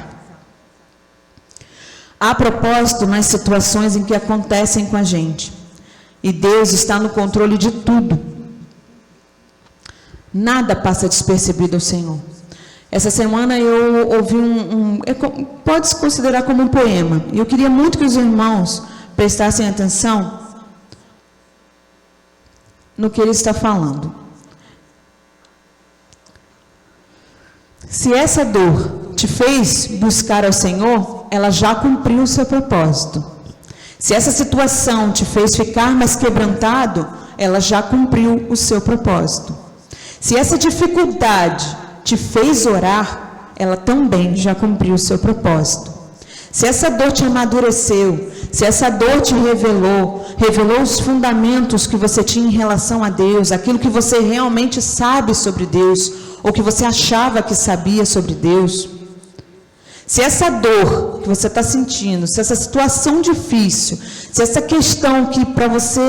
Há propósito nas situações em que acontecem com a gente. E Deus está no controle de tudo. Nada passa despercebido ao Senhor. Essa semana eu ouvi pode-se considerar como um poema. E eu queria muito que os irmãos prestassem atenção no que ele está falando. Se essa dor te fez buscar ao Senhor, ela já cumpriu o seu propósito. Se essa situação te fez ficar mais quebrantado, ela já cumpriu o seu propósito. Se essa dificuldade te fez orar, ela também já cumpriu o seu propósito. Se essa dor te amadureceu, se essa dor te revelou os fundamentos que você tinha em relação a Deus, aquilo que você realmente sabe sobre Deus, ou que você achava que sabia sobre Deus. Se essa dor que você está sentindo, se essa situação difícil, se essa questão que para você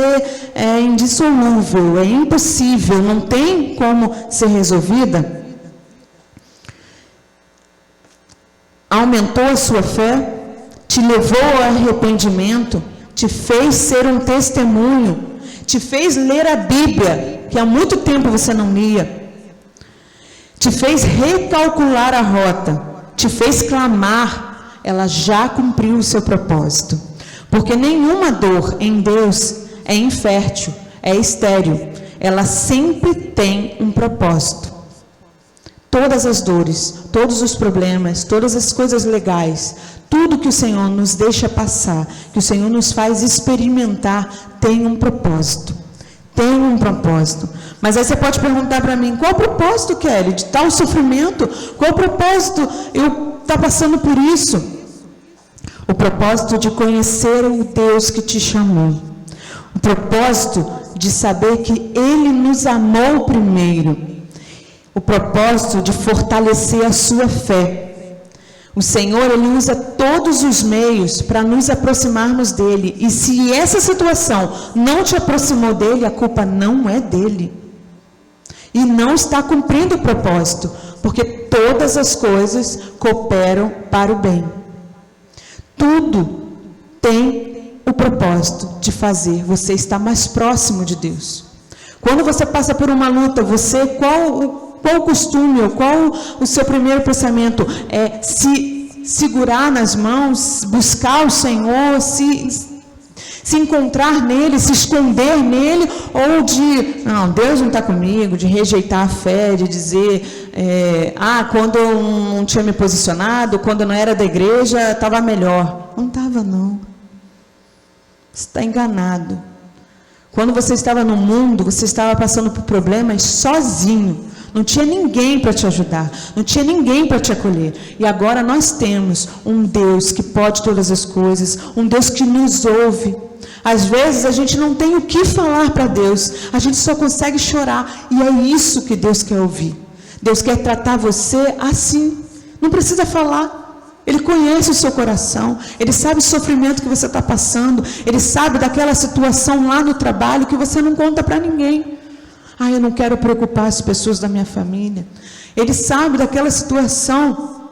é indissolúvel, é impossível, não tem como ser resolvida, aumentou a sua fé, te levou ao arrependimento, te fez ser um testemunho, te fez ler a Bíblia, que há muito tempo você não lia, te fez recalcular a rota, te fez clamar, ela já cumpriu o seu propósito. Porque nenhuma dor em Deus é infértil, é estéril. Ela sempre tem um propósito. Todas as dores, todos os problemas, todas as coisas legais, tudo que o Senhor nos deixa passar, que o Senhor nos faz experimentar, tem um propósito. Tem um propósito. Mas aí você pode perguntar para mim, qual o propósito, Kelly, de tal sofrimento? Qual o propósito eu estar passando por isso? O propósito de conhecer o Deus que te chamou. O propósito de saber que Ele nos amou primeiro. O propósito de fortalecer a sua fé. O Senhor, Ele usa todos os meios para nos aproximarmos dEle. E se essa situação não te aproximou dEle, a culpa não é dEle. E não está cumprindo o propósito, porque todas as coisas cooperam para o bem. Tudo tem o propósito de fazer você estar mais próximo de Deus. Quando você passa por uma luta, qual o costume, ou qual o seu primeiro pensamento? É se segurar nas mãos, buscar o Senhor, se encontrar nele, se esconder nele, ou de, não, Deus não está comigo, de rejeitar a fé, de dizer, quando eu não tinha me posicionado, quando eu não era da igreja, estava melhor. Não estava, não. Você está enganado. Quando você estava no mundo, você estava passando por problemas sozinho. Não tinha ninguém para te ajudar. Não tinha ninguém para te acolher. E agora nós temos um Deus que pode todas as coisas. Um Deus que nos ouve. Às vezes a gente não tem o que falar para Deus. A gente só consegue chorar. E é isso que Deus quer ouvir. Deus quer tratar você assim. Não precisa falar. Ele conhece o seu coração, Ele sabe o sofrimento que você está passando, Ele sabe daquela situação lá no trabalho que você não conta para ninguém. Eu não quero preocupar as pessoas da minha família. Ele sabe daquela situação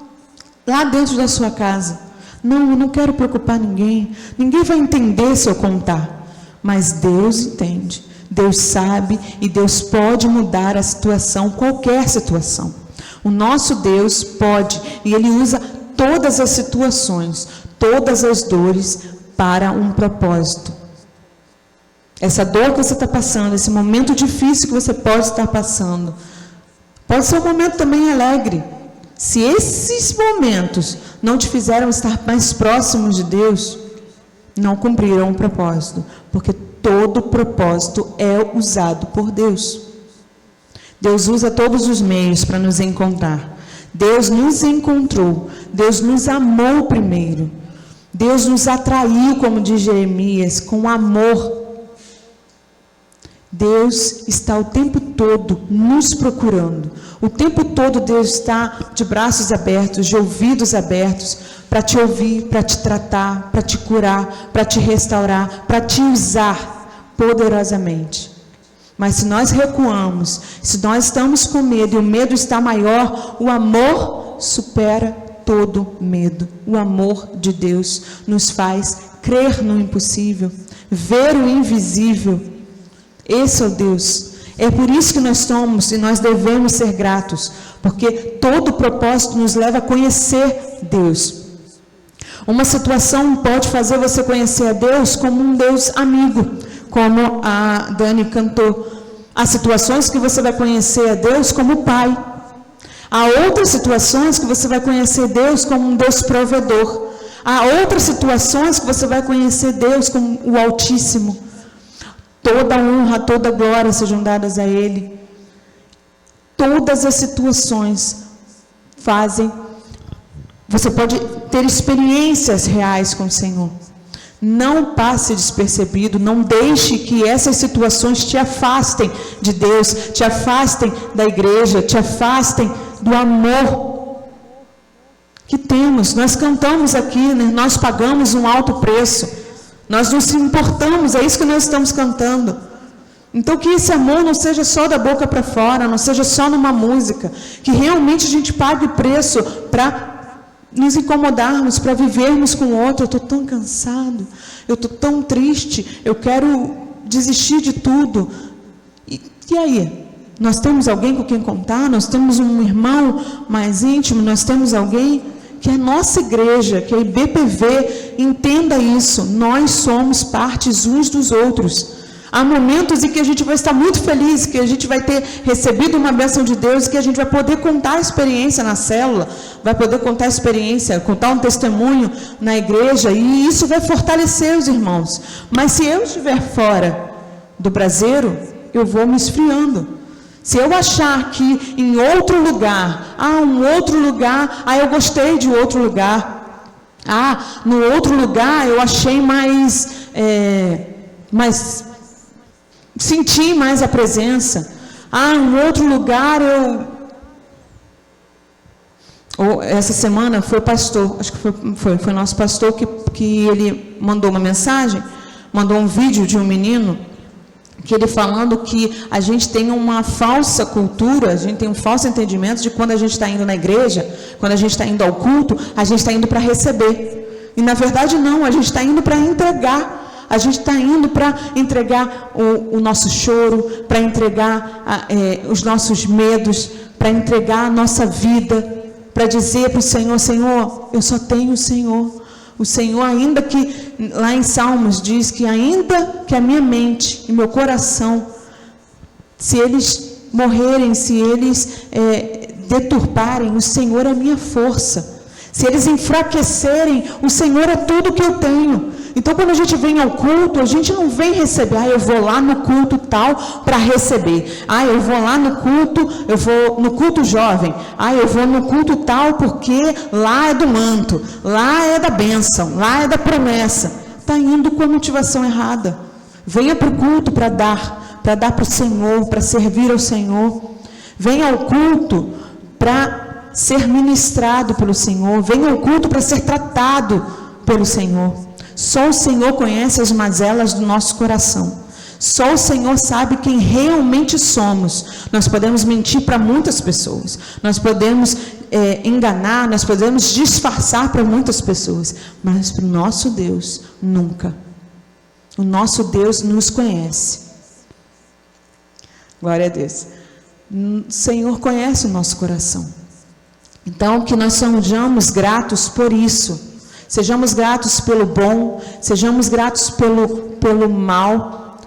lá dentro da sua casa. Não, eu não quero preocupar ninguém. Ninguém vai entender se eu contar. Mas Deus entende, Deus sabe e Deus pode mudar a situação, qualquer situação. O nosso Deus pode, e Ele usa todas as situações, todas as dores para um propósito. Essa dor que você está passando, esse momento difícil que você pode estar passando, pode ser um momento também alegre. Se esses momentos não te fizeram estar mais próximos de Deus, não cumpriram o propósito, porque todo propósito é usado por Deus. Deus usa todos os meios para nos encontrar. Deus nos encontrou, Deus nos amou primeiro, Deus nos atraiu, como diz Jeremias, com amor. Deus está o tempo todo nos procurando, o tempo todo Deus está de braços abertos, de ouvidos abertos, para te ouvir, para te tratar, para te curar, para te restaurar, para te usar poderosamente. Mas se nós recuamos, se nós estamos com medo e o medo está maior, o amor supera todo medo. O amor de Deus nos faz crer no impossível, ver o invisível. Esse é o Deus. É por isso que nós somos e nós devemos ser gratos, porque todo propósito nos leva a conhecer Deus. Uma situação pode fazer você conhecer a Deus como um Deus amigo, como a Dani cantou. Há situações que você vai conhecer a Deus como Pai. Há outras situações que você vai conhecer Deus como um Deus provedor. Há outras situações que você vai conhecer Deus como o Altíssimo. Toda honra, toda glória sejam dadas a Ele. Todas as situações fazem. Você pode ter experiências reais com o Senhor. Não passe despercebido, não deixe que essas situações te afastem de Deus, te afastem da igreja, te afastem do amor que temos. Nós cantamos aqui, né? Nós pagamos um alto preço, nós nos importamos, é isso que nós estamos cantando. Então que esse amor não seja só da boca para fora, não seja só numa música, que realmente a gente pague preço para nos incomodarmos, para vivermos com o outro. Eu estou tão cansado, eu estou tão triste, eu quero desistir de tudo. E aí? Nós temos alguém com quem contar? Nós temos um irmão mais íntimo? Nós temos alguém? Que a nossa igreja, que a IBPV, entenda isso. Nós somos partes uns dos outros. Há momentos em que a gente vai estar muito feliz, que a gente vai ter recebido uma bênção de Deus, que a gente vai poder contar a experiência na célula, vai poder contar a experiência, contar um testemunho na igreja, e isso vai fortalecer os irmãos. Mas se eu estiver fora do braseiro, eu vou me esfriando. Se eu achar que em outro lugar, eu gostei de outro lugar, no outro lugar eu achei mais senti mais a presença. Em outro lugar ou essa semana foi o pastor, acho que foi nosso pastor que ele mandou uma mensagem, mandou um vídeo de um menino, que ele falando que a gente tem uma falsa cultura, a gente tem um falso entendimento de quando a gente está indo na igreja, quando a gente está indo ao culto, a gente está indo para receber. E na verdade não, a gente está indo para entregar. A gente está indo para entregar o nosso choro, para entregar os nossos medos, para entregar a nossa vida, para dizer para o Senhor, Senhor, eu só tenho o Senhor. O Senhor, ainda que, lá em Salmos diz que ainda que a minha mente e meu coração, se eles morrerem, se eles deturparem, o Senhor é a minha força. Se eles enfraquecerem, o Senhor é tudo que eu tenho. Então, quando a gente vem ao culto, a gente não vem receber, eu vou lá no culto tal para receber. Eu vou lá no culto, eu vou no culto jovem. Eu vou no culto tal porque lá é do manto, lá é da bênção, lá é da promessa. Está indo com a motivação errada. Venha para o culto para dar para o Senhor, para servir ao Senhor. Venha ao culto para ser ministrado pelo Senhor. Venha ao culto para ser tratado pelo Senhor. Só o Senhor conhece as mazelas do nosso coração. Só o Senhor sabe quem realmente somos. Nós podemos mentir para muitas pessoas. Nós podemos enganar, nós podemos disfarçar para muitas pessoas. Mas para o nosso Deus, nunca. O nosso Deus nos conhece. Glória a Deus. O Senhor conhece o nosso coração. Então, que nós sejamos gratos por isso. Sejamos gratos pelo bom, sejamos gratos pelo mal,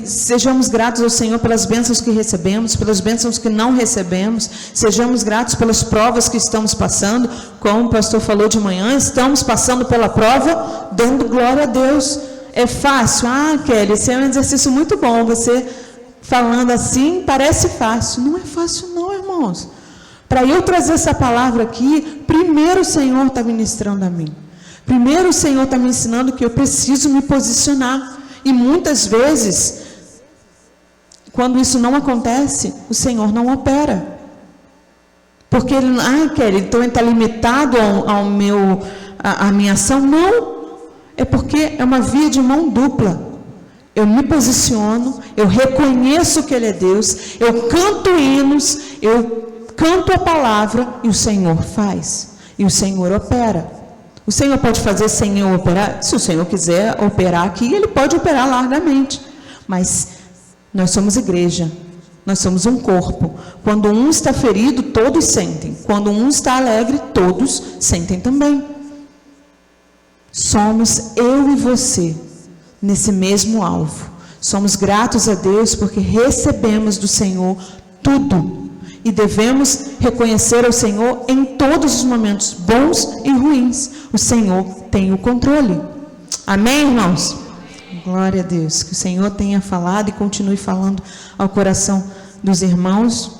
sejamos gratos ao Senhor pelas bênçãos que recebemos, pelas bênçãos que não recebemos, sejamos gratos pelas provas que estamos passando, como o pastor falou de manhã, estamos passando pela prova, dando glória a Deus. É fácil? Kelly, esse é um exercício muito bom, você falando assim, parece fácil. Não é fácil não, irmãos. Para eu trazer essa palavra aqui, primeiro o Senhor está ministrando a mim. Primeiro o Senhor está me ensinando que eu preciso me posicionar. E muitas vezes, quando isso não acontece, o Senhor não opera. Porque ele, Kelly, então ele está limitado à minha ação? Não. É porque é uma via de mão dupla. Eu me posiciono, eu reconheço que Ele é Deus, eu canto hinos, eu canto a palavra e o Senhor faz, e o Senhor opera. O Senhor pode fazer sem eu operar? Se o Senhor quiser operar aqui, Ele pode operar largamente, mas nós somos igreja, nós somos um corpo. Quando um está ferido, todos sentem. Quando um está alegre, todos sentem também. Somos eu e você, nesse mesmo alvo. Somos gratos a Deus porque recebemos do Senhor tudo. E devemos reconhecer ao Senhor em todos os momentos, bons e ruins. O Senhor tem o controle. Amém, irmãos? Glória a Deus. Que o Senhor tenha falado e continue falando ao coração dos irmãos.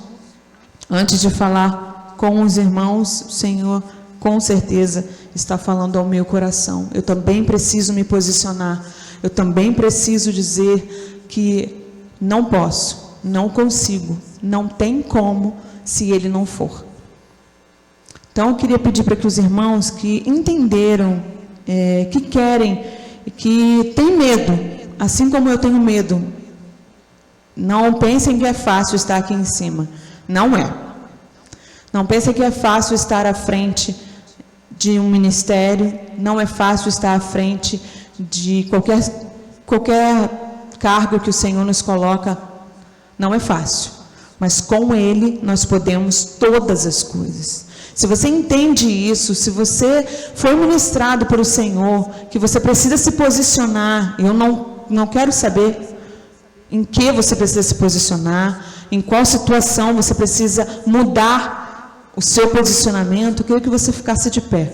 Antes de falar com os irmãos, o Senhor com certeza está falando ao meu coração. Eu também preciso me posicionar. Eu também preciso dizer que não posso, não consigo, não tem como se Ele não for. Então eu queria pedir para que os irmãos que entenderam, que querem, que têm medo, assim como eu tenho medo, não pensem que é fácil estar aqui em cima. Não é. Não pensem que é fácil estar à frente de um ministério, não é fácil estar à frente de qualquer cargo que o Senhor nos coloca. Não é fácil, mas com Ele nós podemos todas as coisas. Se você entende isso, se você foi ministrado pelo Senhor, que você precisa se posicionar, eu não quero saber em que você precisa se posicionar, em qual situação você precisa mudar o seu posicionamento, eu queria que você ficasse de pé.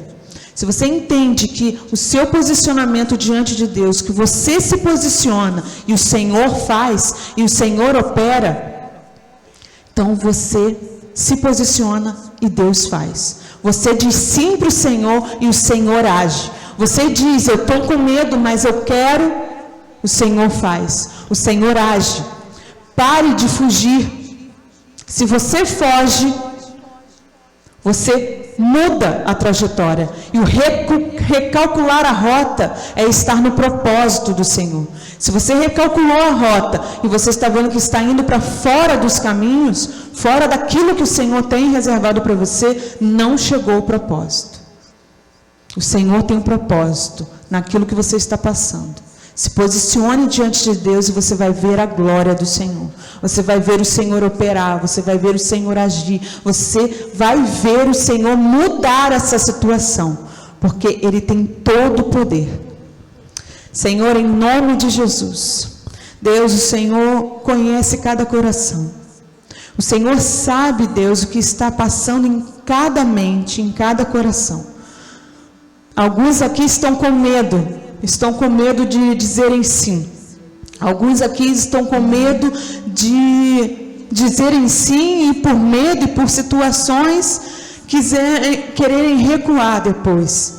Se você entende que o seu posicionamento diante de Deus, que você se posiciona e o Senhor faz, e o Senhor opera, então você se posiciona e Deus faz. Você diz sim para o Senhor e o Senhor age. Você diz, eu estou com medo, mas eu quero, o Senhor faz. O Senhor age. Pare de fugir. Se você foge, você muda a trajetória. E o recalcular a rota é estar no propósito do Senhor. Se você recalculou a rota e você está vendo que está indo para fora dos caminhos, fora daquilo que o Senhor tem reservado para você, não chegou ao propósito. O Senhor tem um propósito naquilo que você está passando. Se posicione diante de Deus e você vai ver a glória do Senhor. Você vai ver o Senhor operar, você vai ver o Senhor agir, você vai ver o Senhor mudar essa situação, porque Ele tem todo o poder. Senhor, em nome de Jesus, Deus, o Senhor conhece cada coração. O Senhor sabe, Deus, o que está passando em cada mente, em cada coração. Alguns aqui estão com medo de dizerem sim. Alguns aqui estão com medo de dizerem sim e por medo e por situações quererem recuar depois.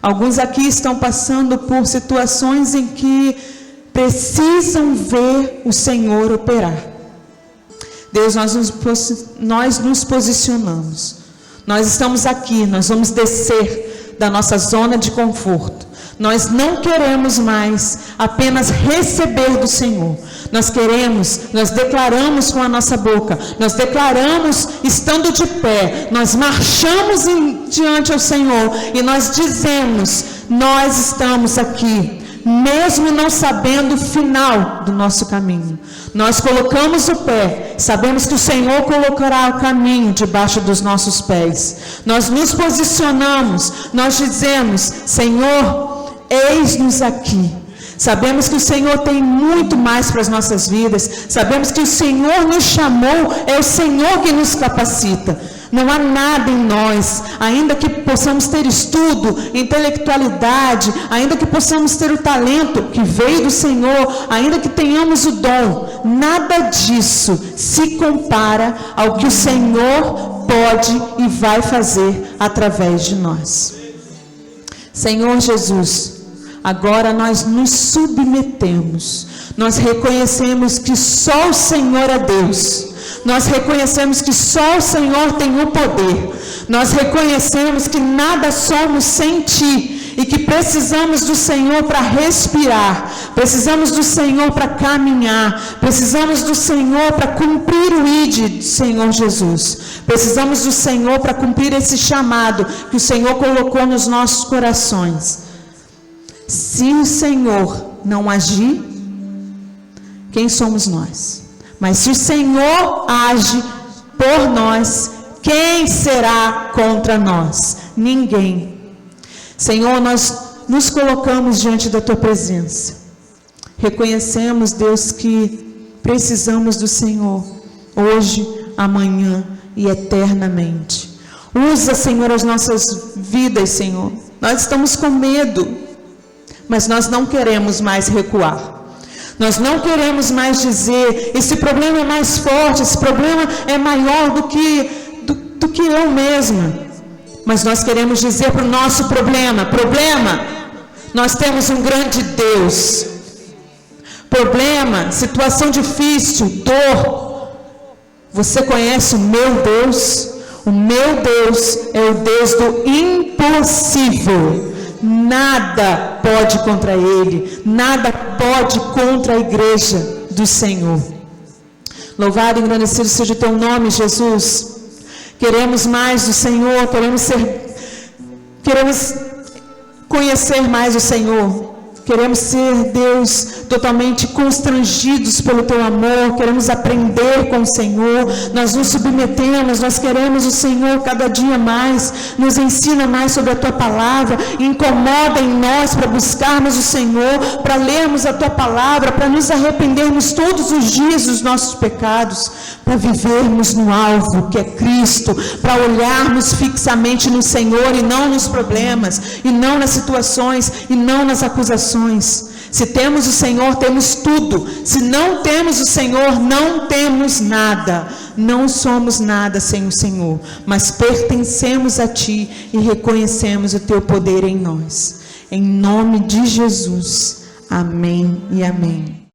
Alguns aqui estão passando por situações em que precisam ver o Senhor operar. Deus, nós nos posicionamos. Nós estamos aqui, nós vamos descer da nossa zona de conforto. Nós não queremos mais apenas receber do Senhor. Nós declaramos com a nossa boca, nós declaramos estando de pé, nós marchamos diante ao Senhor e nós dizemos, nós estamos aqui, mesmo não sabendo o final do nosso caminho. Nós colocamos o pé, sabemos que o Senhor colocará o caminho debaixo dos nossos pés. Nós nos posicionamos, nós dizemos, Senhor, eis-nos aqui. Sabemos que o Senhor tem muito mais para as nossas vidas. Sabemos que o Senhor nos chamou, é o Senhor que nos capacita. Não há nada em nós, ainda que possamos ter estudo, intelectualidade, ainda que possamos ter o talento que veio do Senhor, ainda que tenhamos o dom, nada disso se compara ao que o Senhor pode e vai fazer através de nós. Senhor Jesus, agora nós nos submetemos, nós reconhecemos que só o Senhor é Deus, nós reconhecemos que só o Senhor tem o poder, nós reconhecemos que nada somos sem Ti e que precisamos do Senhor para respirar, precisamos do Senhor para caminhar, precisamos do Senhor para cumprir o ID, Senhor Jesus, precisamos do Senhor para cumprir esse chamado que o Senhor colocou nos nossos corações. Se o Senhor não agir, quem somos nós? Mas se o Senhor age por nós, quem será contra nós? Ninguém. Senhor, nós nos colocamos diante da Tua presença. Reconhecemos, Deus, que precisamos do Senhor, hoje, amanhã e eternamente. Usa, Senhor, as nossas vidas, Senhor. Nós estamos com medo, mas nós não queremos mais recuar. Nós não queremos mais dizer, esse problema é mais forte, esse problema é maior do que eu mesma. Mas nós queremos dizer para o nosso problema, nós temos um grande Deus. Problema, situação difícil, dor. Você conhece o meu Deus? O meu Deus é o Deus do impossível. Nada pode contra Ele, nada pode contra a igreja do Senhor. Louvado e engrandecido seja o Teu nome, Jesus. Queremos mais do Senhor, queremos conhecer mais o Senhor. Queremos ser, Deus, totalmente constrangidos pelo Teu amor. Queremos aprender com o Senhor. Nós nos submetemos, nós queremos o Senhor cada dia mais. Nos ensina mais sobre a Tua palavra. Incomoda em nós para buscarmos o Senhor, para lermos a Tua palavra, para nos arrependermos todos os dias dos nossos pecados, para vivermos no alvo que é Cristo, para olharmos fixamente no Senhor e não nos problemas, e não nas situações, e não nas acusações. Se temos o Senhor, temos tudo. Se não temos o Senhor, não temos nada. Não somos nada sem o Senhor, mas pertencemos a Ti e reconhecemos o Teu poder em nós. Em nome de Jesus. Amém e amém.